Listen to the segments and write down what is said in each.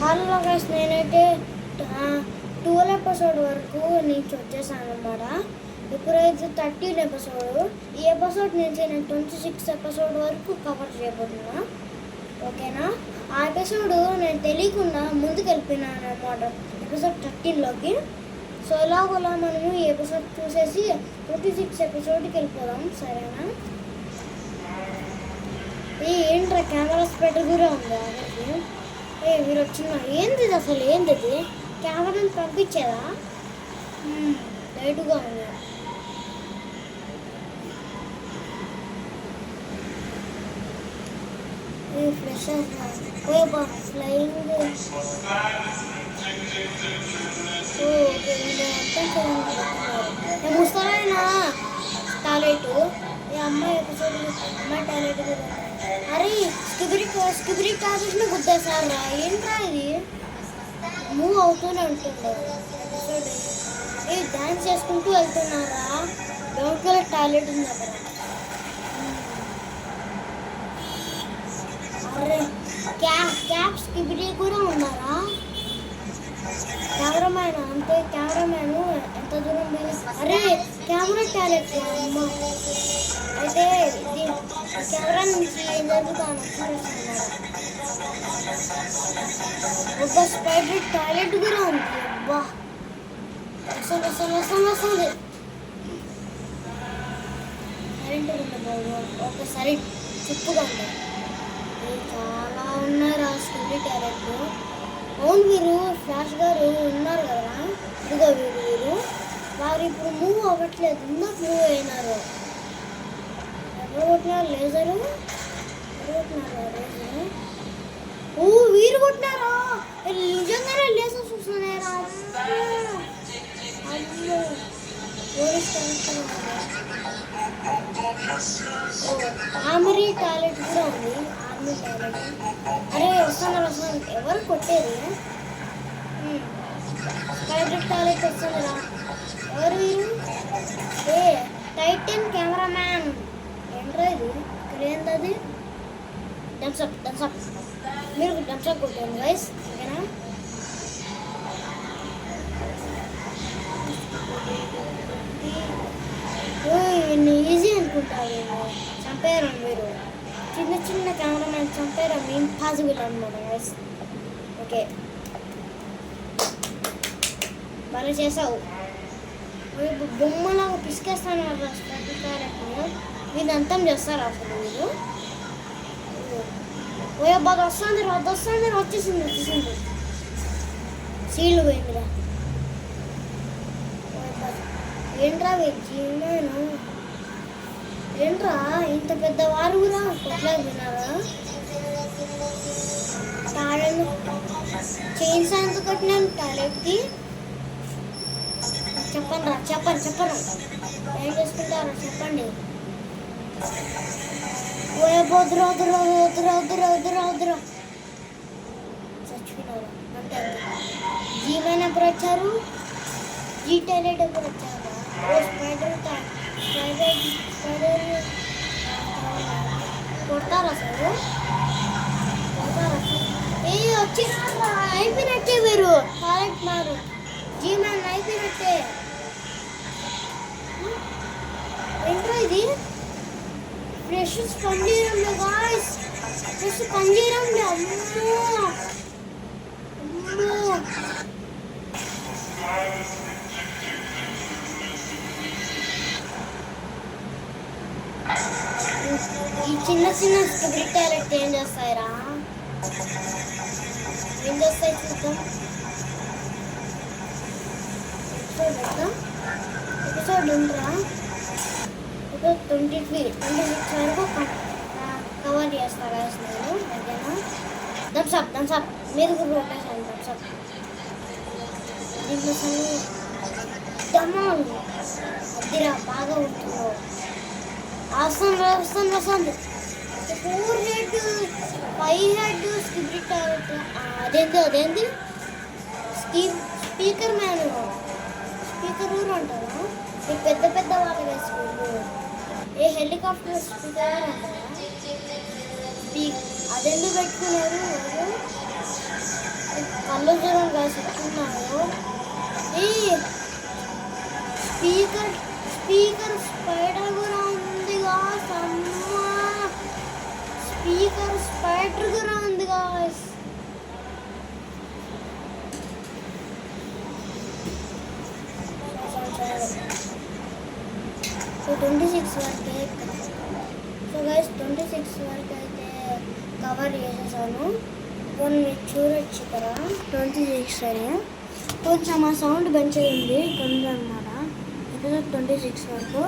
Hello guys, నేనైతే 12 episode వరకు నుంచి వచ్చేసాను అనమాట. ఇప్పుడైతే 13 ఎపిసోడ్. ఈ ఎపిసోడ్ నుంచి నేను 26 ఎపిసోడ్ వరకు కవర్ చేయబోతున్నా. ఓకేనా? ఆ ఎపిసోడ్ నేను తెలియకుండా ముందుకు వెళ్ళిపోయినాను అనమాట, ఎపిసోడ్ 13లోకి. సో ఎలాగోలా మనము ఈ ఎపిసోడ్ చూసేసి 26 ఎపిసోడ్కి వెళ్ళిపోదాం, సరేనా? ఏంట్రా కెమెరా స్ప్రెడ్ కూడా ఉంది అందరికి. మీరు వచ్చిన ఏంది అసలు, ఏంది కెమెరాని పంపించేదా? లైట్గా ఉంది. Fresh flying. ముస్తారైనా టాయిలెట్, ఈ అమ్మాయి ఎపిసోడ్ అమ్మాయి టాయిలెట్ కూడా. అరే స్కిబిరి టాయిలెట్ని గుద్దేశారా? ఏంట్రా ఇది? మూవ్ అవుతూనే ఉంటుండే ఎపిసోడ్. డ్యాన్స్ చేసుకుంటూ వెళ్తున్నారా? డౌట్ వల్ల టాయిలెట్ ఉంది అక్కడ. అరే క్యాప్ స్కిబిరి కూడా ఉన్నారా? కెమెరామ్యాన్ అంతే, కెమెరామ్యాన్ ఎంత దూరం పోయి. అరే కెమెరా టాయిలెట్ అమ్మ. అయితే కెమెరా నుంచి ఏం జరుగుతాను చూపిస్తున్నారు. ఒక స్పైడర్ టాయిలెట్ కూడా ఉంది. అబ్బా వస్తుంది. కరెంట్ ఉంది ఒకసారి చెప్పుగా ఉంది. చాలా ఉన్నారు ఆ స్కూల్ టాయిలెట్లు. అవును, వీరు ఫ్లాష్ గారు ఉన్నారు కదా, ఇదిగో వీరు వారు ఇప్పుడు మూవ్ అవ్వట్లేదు. ఇందాక మూవ్ అయినారు. ఎవరు కొట్టినారు లేజరు? ఓ వీరు కొట్టినారా? నిజంగానే లేజర్ చూస్తున్నారా? అమ్మో ఆర్మీ టాయిలెట్ కూడా ఉంది. Army toilet. అరే వస్తున్నారు. ఎవరు కొట్టేది? స్పైడర్ టాయిలెట్ వస్తుందిరా. ఎవరు వీరు? టైటన్ కెమెరామ్యాన్. ఏంట్రా ఇది? ఇక్కడ ఏంటది? థమ్స్అప్. మీరు థమ్స్అప్ కొట్టాను గైస్, ఓకేనా? ఈజీ అనుకుంటారు. చంపారు మీరు. చిన్న కెమెరామ్యాన్ చంపారు. ఇంపాసిబుల్ అనమాట గైస్. ఓకే, బాగా చేసావు. బొమ్మలాగా పిసికేస్తాను వీళ్ళు అంతం చేస్తారు అసలు వీళ్ళు. బాగా వస్తుంది వచ్చేసింది. సీళ్ళు పోయిందిరా. ఏంట్రా జీవనాను? ఏంట్రా ఇంత పెద్ద వారు కూడా కొట్లాగా వినారా? చైన్స్ ఎందుకు కట్టినాను టాయిలెట్కి? చెప్పను ఏం చేసుకుంటారో చెప్పండి. వద్దురా చచ్చిపోయినారు అంటే. జీవన్ ఎప్పుడు వచ్చారు? జీ టాయిలెట్ ఎప్పుడు వచ్చారు? స్పైడర్ కొడతారు అసలు. వచ్చి అయిపోయినట్టే వీరు టాయిలెట్ మారు. జీవన్ అయిపోయినట్టే. ఏంట్రా ఇది? ఫ్రెష్ పనిచేయడంలో గాయస్, ఫ్రెష్ పనిచేయడంలో. అమ్మో ఈ చిన్న స్కిబిరి టాయిలెట్ ఏం చేస్తాయిరా? ఏం చేస్తాయి చూద్దాం. ఎపిసోడ్ ఉందిరా. 26 వరకు కవర్ చేస్తా గాయస్ నేను, ఓకేనా? థమ్స్అప్ మీరు కూడా కొట్టేసాను. థమ్స్అప్ దీంట్లో అదిరా బాగా ఉంటుందో. వస్తుంది 4 హెడ్ 5 హెడ్ స్కిబిరి టాయిలెట్. అదేంది స్పీకర్ మ్యాన్. స్పీకర్ ఊరు అంటారా? ఈ పెద్ద వాళ్ళు వేసుకుంటారు. హెలికాప్టర్ స్పీకర్ అంటారా? అదెందుకు పెట్టుకున్నారు? కళ్ళు చూడండి guys ఎట్టున్నాయో. ఈ స్పీకర్ స్పైడర్ కూడా ఉంది గాయ్స్. అమ్మా స్పీకర్ స్పైడర్ కూడా ఉంది గాయ్స్. సో 26 వరకే. సో గైస్ 26 వరకు అయితే కవర్ చేసేసాను. కొన్ని మీరు చూడొచ్చు ఇక్కడ 26 అని కొంచెం ఆ సౌండ్ పెంచేయండి కొంచెం అనమాట. ఎపిసోడ్ 26 వరకు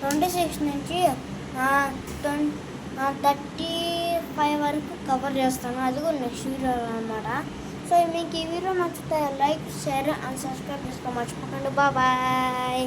26 నుంచి 35 వరకు కవర్ చేస్తాను. అది కూడా నెక్స్ట్ వీడియో అనమాట. సో మీకు ఈ వీడియో నచ్చితే లైక్ షేర్ అండ్ సబ్స్క్రైబ్ చేసుకో మర్చిపోకండి. బాయ్.